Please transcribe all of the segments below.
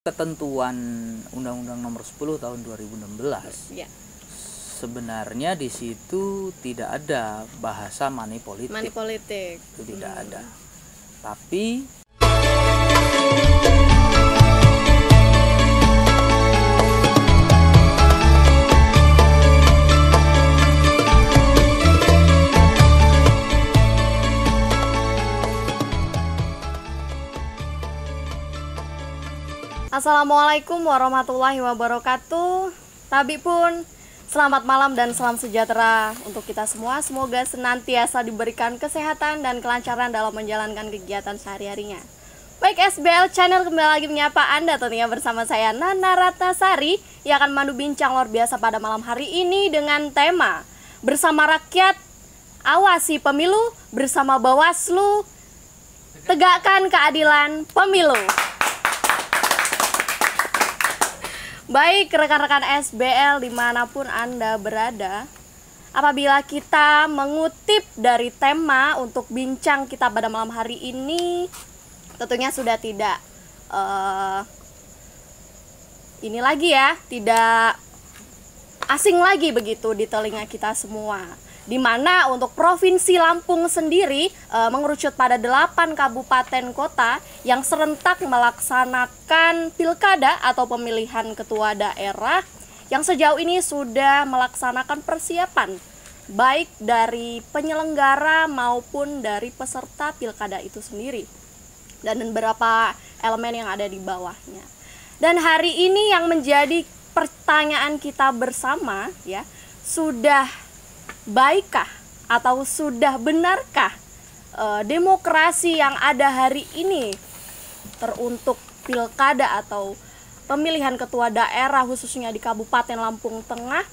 ketentuan Undang-Undang Nomor 10 Tahun 2016. Ya. Sebenarnya di situ tidak ada bahasa money politik. Money politik. Itu tidak ada. Tapi Assalamualaikum warahmatullahi wabarakatuh. Tabi pun selamat malam dan salam sejahtera untuk kita semua. Semoga senantiasa diberikan kesehatan dan kelancaran dalam menjalankan kegiatan sehari-harinya. Baik, SBL Channel kembali lagi menyapa Anda tentunya bersama saya Nana Ratnasari yang akan memandu bincang luar biasa pada malam hari ini dengan tema Bersama Rakyat Awasi Pemilu, bersama Bawaslu Tegakkan Keadilan Pemilu. Baik rekan-rekan SBL dimanapun Anda berada, apabila kita mengutip dari tema untuk bincang kita pada malam hari ini, tentunya sudah tidak ini lagi ya, tidak asing lagi begitu di telinga kita semua. Di mana untuk Provinsi Lampung sendiri mengerucut pada 8 kabupaten kota yang serentak melaksanakan pilkada atau pemilihan ketua daerah yang sejauh ini sudah melaksanakan persiapan baik dari penyelenggara maupun dari peserta pilkada itu sendiri dan beberapa elemen yang ada di bawahnya. Dan hari ini yang menjadi pertanyaan kita bersama ya, sudah baikkah atau sudah benarkah demokrasi yang ada hari ini teruntuk pilkada atau pemilihan ketua daerah khususnya di Kabupaten Lampung Tengah,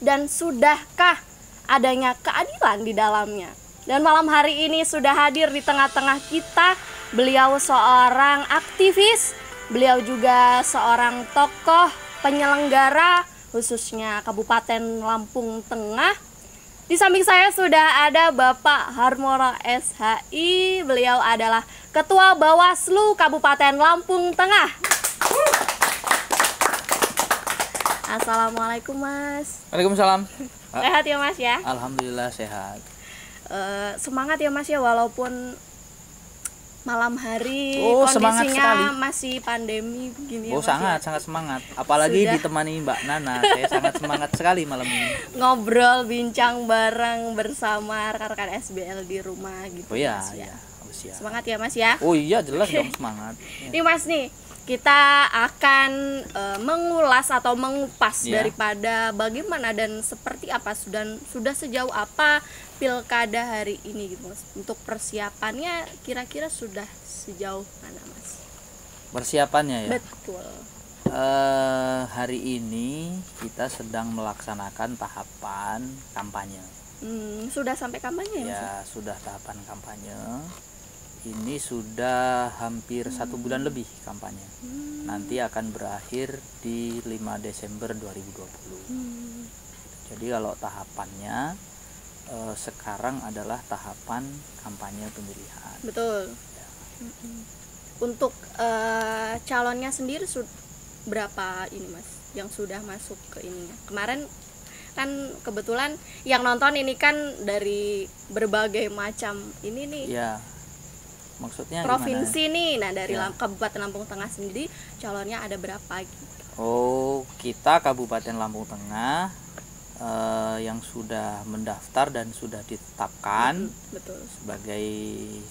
dan sudahkah adanya keadilan di dalamnya? Dan malam hari ini sudah hadir di tengah-tengah kita beliau seorang aktivis, beliau juga seorang tokoh penyelenggara khususnya Kabupaten Lampung Tengah. Di samping saya sudah ada Bapak Harmora SHI, beliau adalah Ketua Bawaslu Kabupaten Lampung Tengah. Assalamualaikum Mas. Waalaikumsalam. Sehat ya Mas ya? Alhamdulillah sehat. Semangat ya Mas ya, walaupun malam hari kondisinya masih pandemi begini ya, sangat semangat, apalagi sudah ditemani Mbak Nana. Saya sangat semangat sekali malam ini ngobrol bincang bareng bersama rekan-rekan SBL di rumah gitu. Mas, ya. Ya. Semangat ya Mas ya. Oh iya jelas dong semangat. Nih Mas nih, kita akan mengulas atau mengupas daripada bagaimana dan seperti apa sudah sejauh apa pilkada hari ini gitu Mas. Untuk persiapannya kira-kira sudah sejauh mana Mas? Persiapannya ya? Betul. Hari ini kita sedang melaksanakan tahapan kampanye. Sudah sampai kampanye ya Mas? Ya, sudah tahapan kampanye. Ini sudah hampir 1 bulan lebih kampanye. Nanti akan berakhir di 5 Desember 2020. Jadi kalau tahapannya sekarang adalah tahapan kampanye pemilihan. Betul. Ya. Untuk calonnya sendiri berapa ini Mas yang sudah masuk ke ininya? Kemarin kan kebetulan yang nonton ini kan dari berbagai macam ini nih. Ya. Maksudnya provinsi gimana? Nih, nah dari Kabupaten Lampung Tengah sendiri calonnya ada berapa gitu? Oh, kita Kabupaten Lampung Tengah yang sudah mendaftar dan sudah ditetapkan betul, sebagai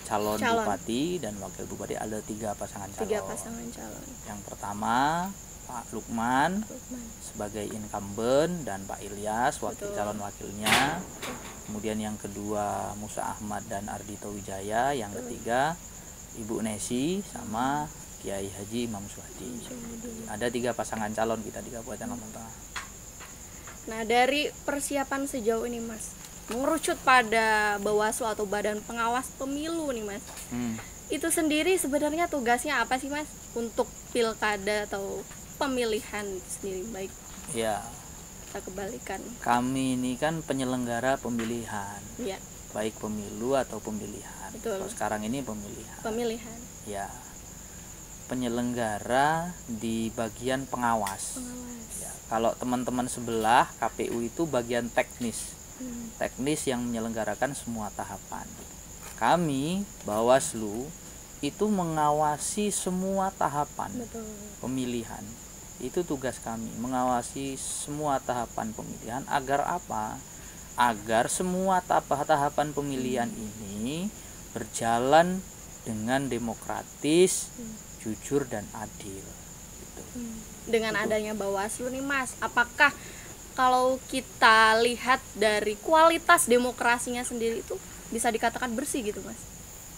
calon bupati dan wakil bupati ada 3 pasangan calon. 3 pasangan calon. Yang pertama Pak Lukman sebagai incumbent dan Pak Ilyas calon wakilnya. Kemudian yang kedua Musa Ahmad dan Ardhito Wijaya. Yang ketiga Ibu Nesi sama Kiai Haji Imam Suhadi. Ada 3 pasangan calon kita di Kabupaten Lampung Tengah. Nah dari persiapan sejauh ini Mas, mengerucut pada Bawaslu atau Badan Pengawas Pemilu nih Mas, itu sendiri sebenarnya tugasnya apa sih Mas untuk pilkada atau pemilihan sendiri? Baik ya, kita kembalikan, kami ini kan penyelenggara pemilihan ya, baik pemilu atau pemilihan. Betul. Kalau sekarang ini pemilihan ya. penyelenggara di bagian pengawas. Ya, kalau teman-teman sebelah KPU itu bagian teknis. Teknis yang menyelenggarakan semua tahapan. Kami Bawaslu itu mengawasi semua tahapan pemilihan. Itu tugas kami, mengawasi semua tahapan pemilihan agar apa? Agar semua tahapan pemilihan ini berjalan dengan demokratis, jujur dan adil. Gitu. Dengan adanya Bawaslu nih Mas, apakah kalau kita lihat dari kualitas demokrasinya sendiri itu bisa dikatakan bersih gitu Mas?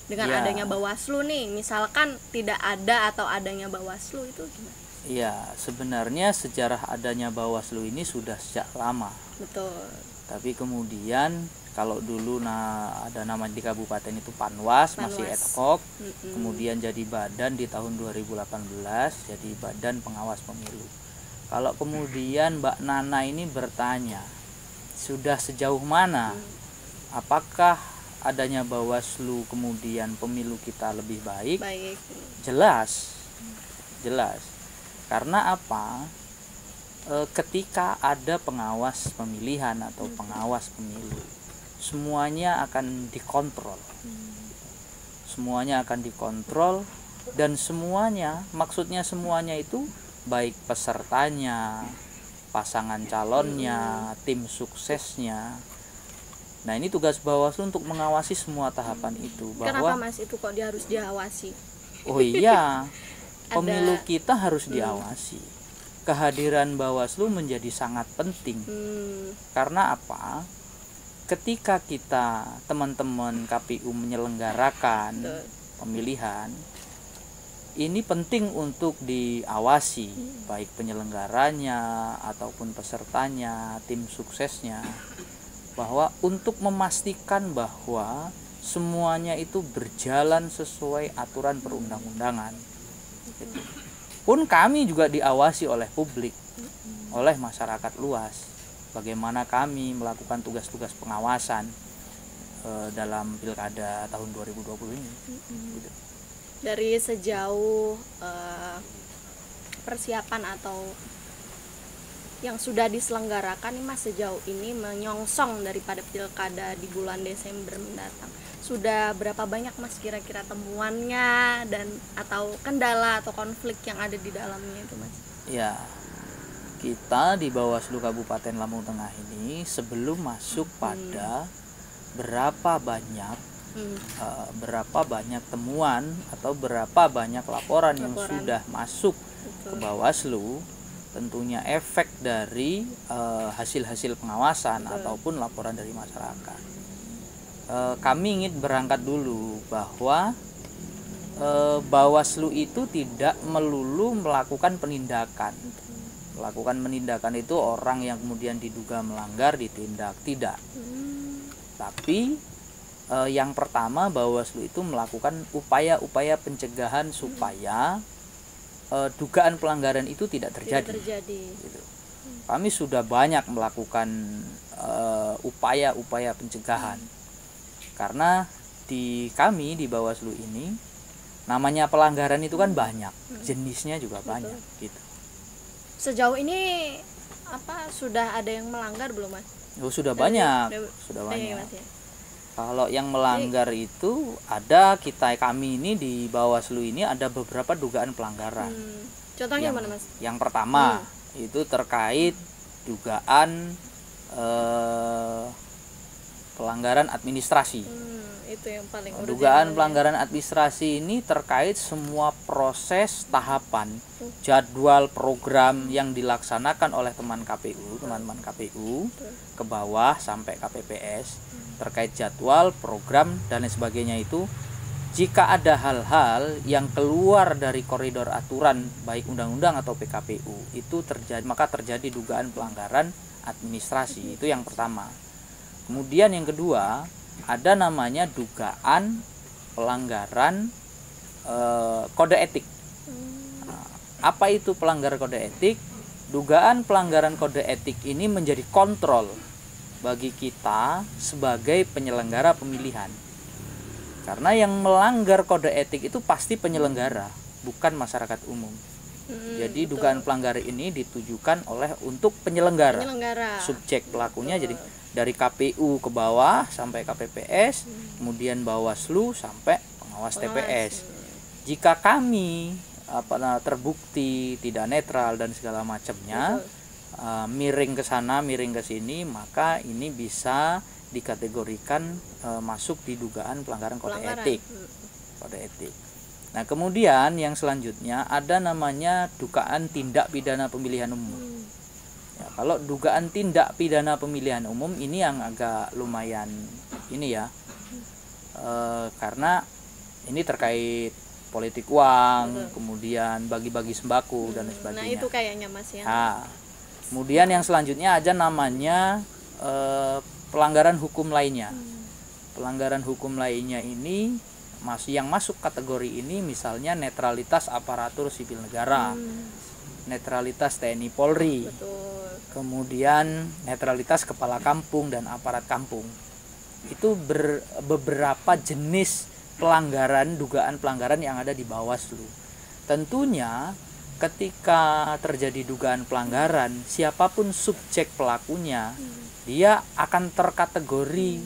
Dengan adanya Bawaslu nih, misalkan tidak ada atau adanya Bawaslu itu gimana? Iya, sebenarnya sejarah adanya Bawaslu ini sudah sejak lama. Betul. Tapi kemudian kalau dulu ada nama di kabupaten itu Panwas, masih ad hoc, kemudian jadi badan di tahun 2018, jadi Badan Pengawas Pemilu. Kalau kemudian Mbak Nana ini bertanya, sudah sejauh mana? Apakah adanya Bawaslu kemudian pemilu kita lebih baik? Jelas. Karena apa? Ketika ada pengawas pemilihan atau pengawas pemilu, semuanya akan dikontrol. Semuanya akan dikontrol dan semuanya, maksudnya semuanya itu baik pesertanya, pasangan calonnya, tim suksesnya. Nah, ini tugas Bawaslu untuk mengawasi semua tahapan itu. Kenapa Mas itu kok dia harus diawasi? Oh iya, pemilu kita harus diawasi. Kehadiran Bawaslu menjadi sangat penting. Karena apa? Ketika kita teman-teman KPU menyelenggarakan pemilihan, ini penting untuk diawasi, baik penyelenggaranya ataupun pesertanya, tim suksesnya, bahwa untuk memastikan bahwa semuanya itu berjalan sesuai aturan perundang-undangan. Pun kami juga diawasi oleh publik, oleh masyarakat luas, bagaimana kami melakukan tugas-tugas pengawasan dalam pilkada tahun 2020 ini. Gitu. Dari sejauh persiapan atau yang sudah diselenggarakan nih Mas sejauh ini menyongsong daripada pilkada di bulan Desember mendatang, sudah berapa banyak Mas kira-kira temuannya dan atau kendala atau konflik yang ada di dalamnya itu Mas? Ya, kita di Bawaslu Kabupaten Lampung Tengah ini sebelum masuk pada berapa banyak temuan atau berapa banyak laporan yang sudah masuk ke Bawaslu, tentunya efek dari hasil-hasil pengawasan ataupun laporan dari masyarakat. Kami ingin berangkat dulu bahwa Bawaslu itu tidak melulu melakukan penindakan. Melakukan penindakan itu orang yang kemudian diduga melanggar ditindak, tidak. Tapi yang pertama Bawaslu itu melakukan upaya-upaya pencegahan supaya dugaan pelanggaran itu tidak terjadi. Gitu. Kami sudah banyak melakukan upaya-upaya pencegahan. Karena kami di Bawaslu ini namanya pelanggaran itu kan banyak, jenisnya juga banyak gitu. Sejauh ini sudah ada yang melanggar belum Mas? Oh, sudah banyak. Mas, ya? Kalau yang melanggar itu ada kami ini di Bawaslu ini ada beberapa dugaan pelanggaran. Contohnya mana Mas? Yang pertama itu terkait dugaan pelanggaran administrasi. Itu yang paling dugaan pelanggaran administrasi ini terkait semua proses tahapan, jadwal program yang dilaksanakan oleh teman-teman KPU ke bawah sampai KPPS, terkait jadwal, program dan lain sebagainya itu. Jika ada hal-hal yang keluar dari koridor aturan baik undang-undang atau PKPU itu maka terjadi dugaan pelanggaran administrasi. Itu yang pertama. Kemudian yang kedua, ada namanya dugaan pelanggaran kode etik. Nah, apa itu pelanggaran kode etik? Dugaan pelanggaran kode etik ini menjadi kontrol bagi kita sebagai penyelenggara pemilihan. Karena yang melanggar kode etik itu pasti penyelenggara, bukan masyarakat umum. Jadi dugaan pelanggaran ini ditujukan untuk penyelenggara. Subjek pelakunya jadi dari KPU ke bawah sampai KPPS, kemudian Bawaslu sampai pengawas TPS. Jika kami terbukti tidak netral dan segala macamnya, miring ke sana, miring ke sini, maka ini bisa dikategorikan masuk di dugaan pelanggaran kode etik. Kode etik. Nah, kemudian yang selanjutnya ada namanya dugaan tindak pidana pemilihan umum. Ya, kalau dugaan tindak pidana pemilihan umum ini yang agak lumayan ini ya, karena ini terkait politik uang, kemudian bagi-bagi sembako dan sebagainya. Nah, itu kayaknya Mas ya. Nah, kemudian yang selanjutnya ada namanya pelanggaran hukum lainnya. Pelanggaran hukum lainnya ini yang masuk kategori ini misalnya netralitas aparatur sipil negara, netralitas TNI Polri, kemudian netralitas kepala kampung dan aparat kampung. Itu beberapa jenis pelanggaran, dugaan pelanggaran yang ada di Bawaslu. Tentunya ketika terjadi dugaan pelanggaran, siapapun subjek pelakunya, dia akan terkategori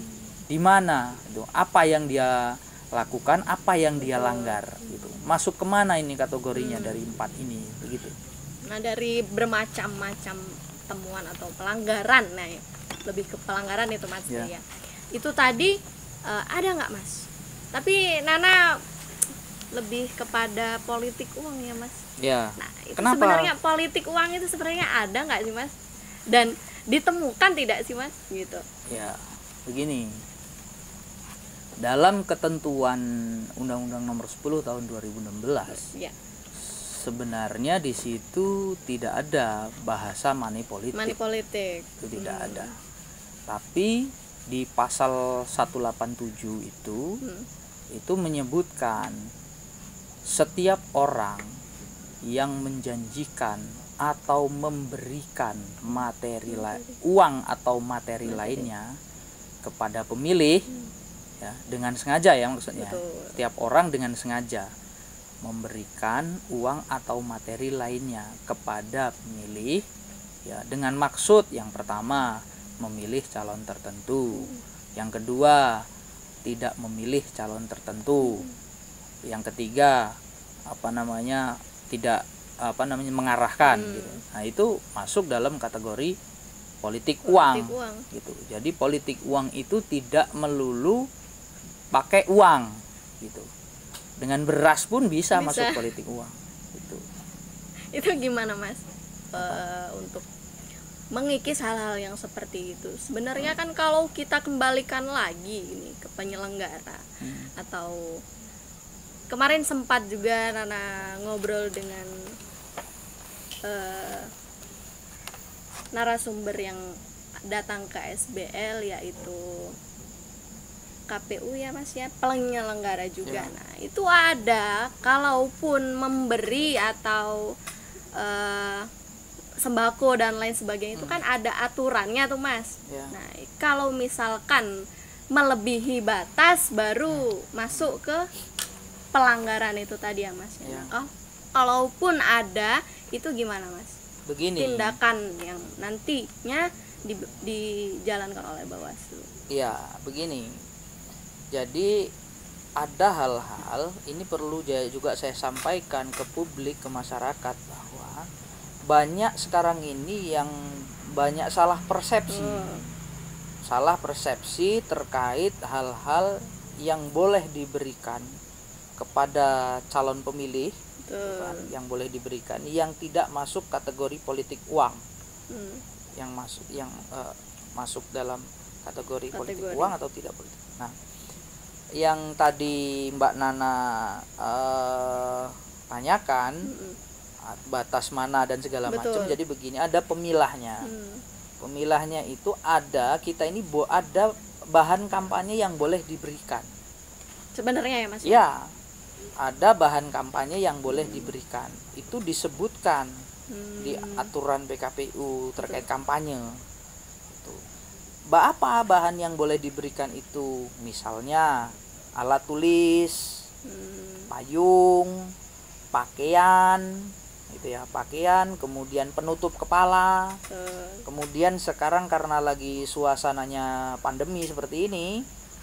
di mana, apa yang dia lakukan, apa yang dia langgar, gitu. Masuk kemana ini kategorinya dari 4 ini, begitu. Nah, dari bermacam-macam temuan atau pelanggaran, nah lebih ke pelanggaran itu Mas ya. Itu tadi ada nggak Mas? Tapi Nana lebih kepada politik uang ya Mas. Ya. Nah, itu sebenarnya politik uang itu sebenarnya ada nggak sih Mas? Dan ditemukan tidak sih Mas? Gitu. Ya, begini. Dalam ketentuan Undang-Undang Nomor 10 Tahun 2016, sebenarnya di situ tidak ada bahasa money politik. Itu tidak ada. Tapi di pasal 187 itu menyebutkan setiap orang yang menjanjikan atau memberikan uang atau materi lainnya kepada pemilih, ya, dengan sengaja ya maksudnya. Setiap orang dengan sengaja memberikan uang atau materi lainnya kepada pemilih, ya, dengan maksud yang pertama memilih calon tertentu, yang kedua tidak memilih calon tertentu, yang ketiga tidak mengarahkan gitu. Nah, itu masuk dalam kategori politik uang gitu. Jadi politik uang itu tidak melulu pakai uang gitu. Dengan beras pun bisa masuk politik uang gitu. Itu gimana Mas untuk mengikis hal-hal yang seperti itu? Sebenarnya kan kalau kita kembalikan lagi ini ke penyelenggara, atau kemarin sempat juga Nana ngobrol dengan narasumber yang datang ke SBL, yaitu KPU ya Mas ya, penyelenggara juga. Nah, itu ada, kalaupun memberi atau sembako dan lain sebagainya itu kan ada aturannya tuh Mas. Nah, kalau misalkan melebihi batas baru masuk ke pelanggaran itu tadi ya Mas ya. Kalaupun ada, itu gimana Mas? Begini, tindakan yang nantinya dijalankan oleh Bawaslu. Iya, begini. Jadi ada hal-hal ini perlu juga saya sampaikan ke publik, ke masyarakat, bahwa banyak sekarang ini yang banyak salah persepsi. Salah persepsi terkait hal-hal yang boleh diberikan kepada calon pemilih, yang boleh diberikan, yang tidak masuk kategori politik uang, yang masuk dalam kategori politik uang atau tidak politik. Nah, yang tadi Mbak Nana tanyakan, batas mana dan segala macam. Jadi begini, ada pemilahnya. Pemilahnya itu kita ini ada bahan kampanye yang boleh diberikan. Sebenarnya ya Mas? Ya, ada bahan kampanye yang boleh diberikan. Itu disebutkan di aturan PKPU terkait kampanye. Apa bahan yang boleh diberikan itu? Misalnya alat tulis, payung, pakaian, gitu ya, pakaian, kemudian penutup kepala. Kemudian sekarang karena lagi suasananya pandemi seperti ini,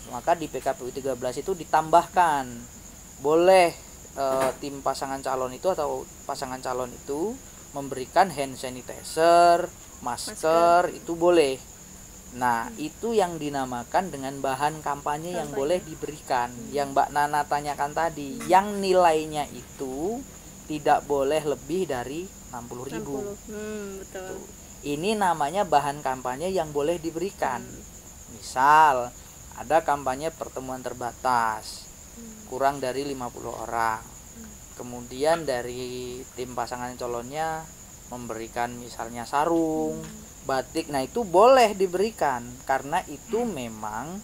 maka di PKPU 13 itu ditambahkan boleh tim pasangan calon itu atau pasangan calon itu memberikan hand sanitizer, masker. Itu boleh. Nah, itu yang dinamakan dengan bahan kampanye yang boleh diberikan. Yang Mbak Nana tanyakan tadi, yang nilainya itu tidak boleh lebih dari 60.000. Betul. Ini namanya bahan kampanye yang boleh diberikan. Misal, ada kampanye pertemuan terbatas, kurang dari 50 orang. Kemudian dari tim pasangan calonnya memberikan misalnya sarung, batik, nah itu boleh diberikan karena itu memang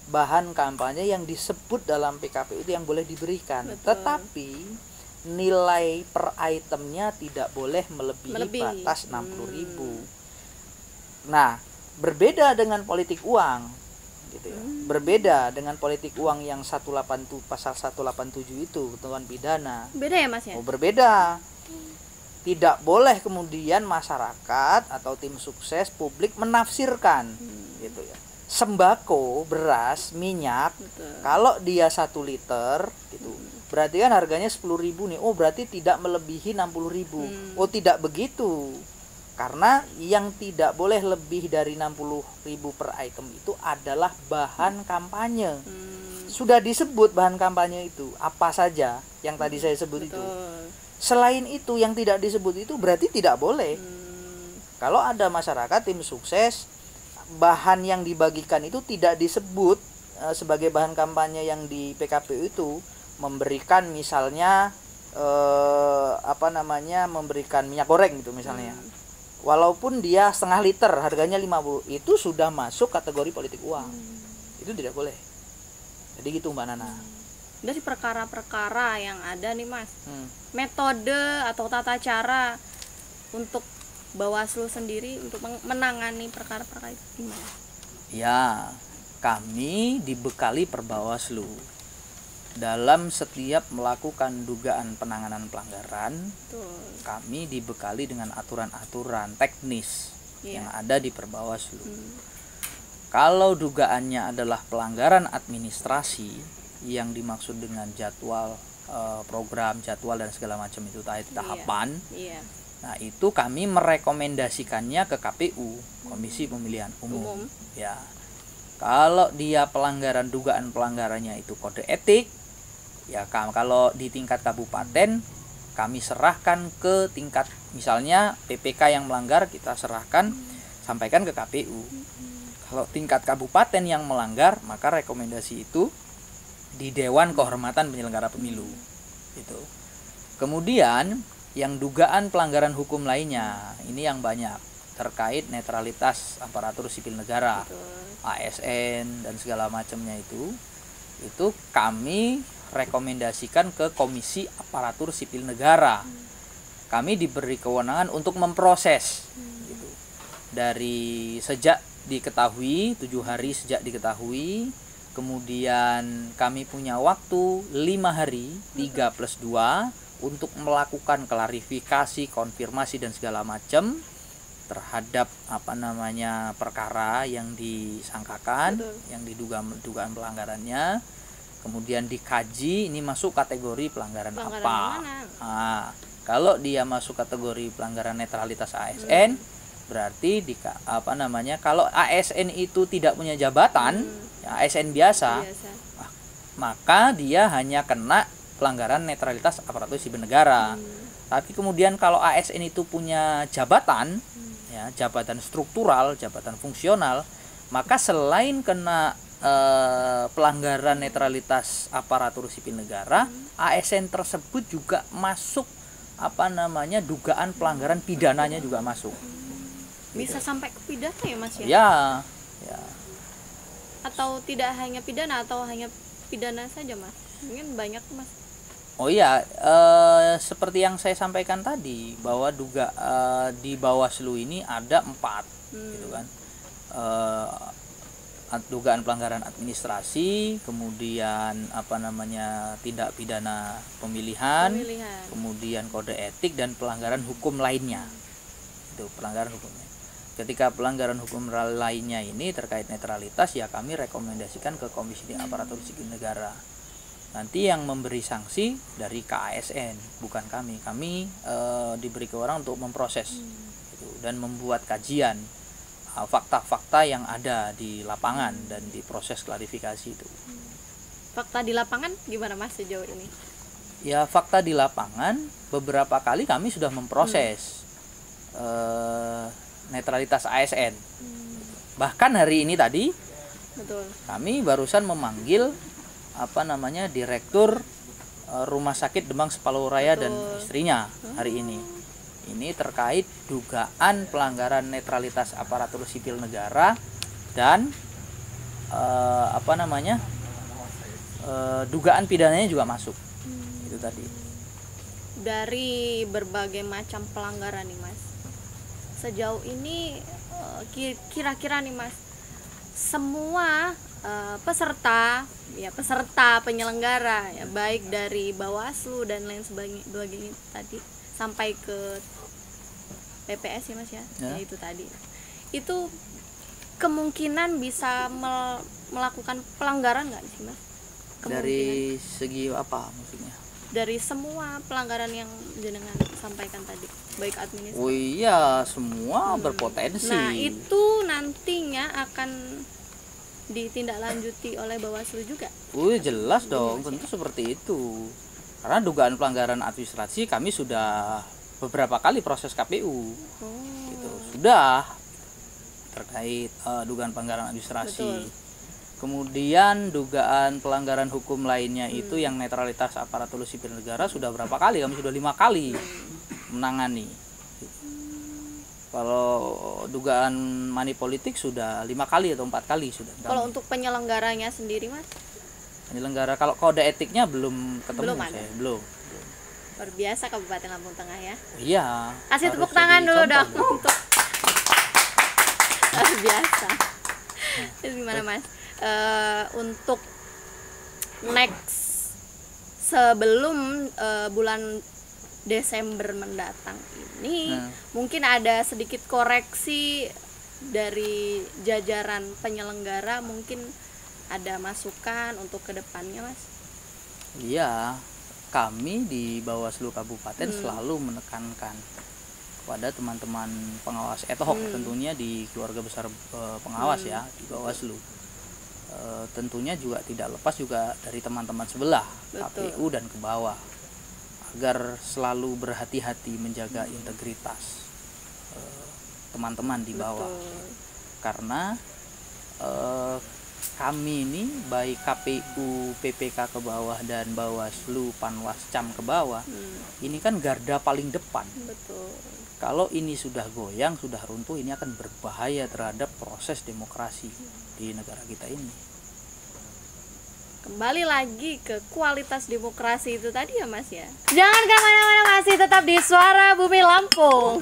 bahan kampanye yang disebut dalam PKPU itu yang boleh diberikan. Betul. Tetapi nilai per itemnya tidak boleh melebihi batas 60.000. Nah, berbeda dengan politik uang, gitu ya. Berbeda dengan politik uang yang 187 pasal 187 itu ketentuan pidana. Beda ya Mas ya? Oh, berbeda. Tidak boleh kemudian masyarakat atau tim sukses publik menafsirkan gitu ya. Sembako, beras, minyak, kalau dia 1 liter gitu, berarti kan harganya 10.000 nih. Oh, berarti tidak melebihi 60.000. Oh, tidak begitu. Karena yang tidak boleh lebih dari 60.000 per item itu adalah bahan kampanye. Sudah disebut bahan kampanye itu apa saja yang tadi saya sebut. Betul. Itu. Selain itu yang tidak disebut itu berarti tidak boleh. Kalau ada masyarakat tim sukses, bahan yang dibagikan itu tidak disebut sebagai bahan kampanye yang di PKPU itu, memberikan misalnya memberikan minyak goreng gitu misalnya. Walaupun dia setengah liter harganya 50, itu sudah masuk kategori politik uang. Itu tidak boleh. Jadi gitu Mbak Nana. Dari perkara-perkara yang ada nih Mas, metode atau tata cara untuk Bawaslu sendiri untuk menangani perkara-perkara itu gimana? Ya, kami dibekali Perbawaslu dalam setiap melakukan dugaan penanganan pelanggaran. Betul. Kami dibekali dengan aturan-aturan teknis yang ada di Perbawaslu. Kalau dugaannya adalah pelanggaran administrasi yang dimaksud dengan jadwal program, jadwal dan segala macam itu tahapan. Nah, itu kami merekomendasikannya ke KPU, Komisi Pemilihan Umum. Ya. Kalau dia dugaan pelanggarannya itu kode etik, ya kalau di tingkat kabupaten kami serahkan ke tingkat misalnya PPK yang melanggar, kita serahkan sampaikan ke KPU. Kalau tingkat kabupaten yang melanggar, maka rekomendasi itu di Dewan Kehormatan Penyelenggara Pemilu itu. Kemudian yang dugaan pelanggaran hukum lainnya, ini yang banyak terkait netralitas aparatur sipil negara. Betul. ASN dan segala macamnya itu kami rekomendasikan ke Komisi Aparatur Sipil Negara. Kami diberi kewenangan untuk memproses gitu. Dari sejak diketahui, 7 hari sejak diketahui, kemudian kami punya waktu 5 hari 3+2 untuk melakukan klarifikasi, konfirmasi dan segala macam terhadap perkara yang disangkakan. Betul. Yang dugaan pelanggarannya, kemudian dikaji ini masuk kategori pelanggaran apa. Nah, kalau dia masuk kategori pelanggaran netralitas ASN, berarti kalau ASN itu tidak punya jabatan, ASN biasa, maka dia hanya kena pelanggaran netralitas aparatur sipil negara. Tapi kemudian kalau ASN itu punya jabatan, ya, jabatan struktural, jabatan fungsional, maka selain kena pelanggaran netralitas aparatur sipil negara, ASN tersebut juga masuk dugaan pelanggaran pidananya juga masuk. Bisa sampai ke pidana ya Mas ya? Ya. Atau tidak hanya pidana atau hanya pidana saja Mas? Mungkin banyak Mas. Oh iya, seperti yang saya sampaikan tadi bahwa di Bawaslu ini ada 4 gitu kan. dugaan pelanggaran administrasi, kemudian tindak pidana pemilihan, kemudian kode etik dan pelanggaran hukum lainnya. Itu pelanggaran hukumnya. Ketika pelanggaran hukum lainnya ini terkait netralitas, ya kami rekomendasikan ke Komisi Aparatur Sipil Negara. Nanti yang memberi sanksi dari KASN, bukan kami. Kami diberi kewenangan untuk memproses gitu, dan membuat kajian fakta-fakta yang ada di lapangan dan di proses klarifikasi itu. Fakta di lapangan gimana Mas sejauh ini? Ya, fakta di lapangan beberapa kali kami sudah memproses netralitas ASN. Bahkan hari ini tadi, betul, kami barusan memanggil Direktur Rumah Sakit Demang Sepalu-Raya dan istrinya hari ini. Ini terkait dugaan pelanggaran netralitas aparatur sipil negara dan dugaan pidananya juga masuk. Itu tadi. Dari berbagai macam pelanggaran nih Mas, sejauh ini kira-kira nih Mas, semua peserta penyelenggara ya, baik dari Bawaslu dan lain sebagainya tadi sampai ke PPS ya Mas ya, itu tadi itu kemungkinan bisa melakukan pelanggaran nggak sih Mas? Dari segi apa maksudnya? Dari semua pelanggaran yang jenengan sampaikan tadi, baik administrasi. Oh iya, semua berpotensi. Nah itu nantinya akan ditindaklanjuti oleh Bawaslu juga. Jelas dong, tentu seperti itu. Karena dugaan pelanggaran administrasi kami sudah beberapa kali proses KPU, gitu. Sudah terkait dugaan pelanggaran administrasi. Betul. Kemudian dugaan pelanggaran hukum lainnya itu yang netralitas aparatur sipil negara sudah berapa kali? Kami sudah 5 kali menangani. Kalau dugaan money politik sudah 5 kali atau 4 kali sudah. Kalau untuk penyelenggaranya sendiri Mas? Penyelenggara kalau kode etiknya belum ketemu. Belum. Luar biasa Kabupaten Lampung Tengah ya. Iya. Kasih tepuk tangan dulu dong untuk luar biasa. Terus gimana Mas? Untuk next sebelum bulan Desember mendatang ini mungkin ada sedikit koreksi dari jajaran penyelenggara, mungkin ada masukan untuk kedepannya Mas? Iya, kami di Bawaslu Kabupaten selalu menekankan kepada teman-teman pengawas ad hoc, tentunya di keluarga besar pengawas ya di Bawaslu. Tentunya juga tidak lepas juga dari teman-teman sebelah. Betul. KPU dan ke bawah, agar selalu berhati-hati menjaga integritas teman-teman di bawah. Betul. Karena kami ini baik KPU, PPK ke bawah dan Bawaslu, Panwascam ke bawah, ini kan garda paling depan. Betul. Kalau ini sudah goyang, sudah runtuh, ini akan berbahaya terhadap proses demokrasi di negara kita ini. Kembali lagi ke kualitas demokrasi itu tadi ya Mas ya. Jangan kemana-mana, masih tetap di Suara Bumi Lampung.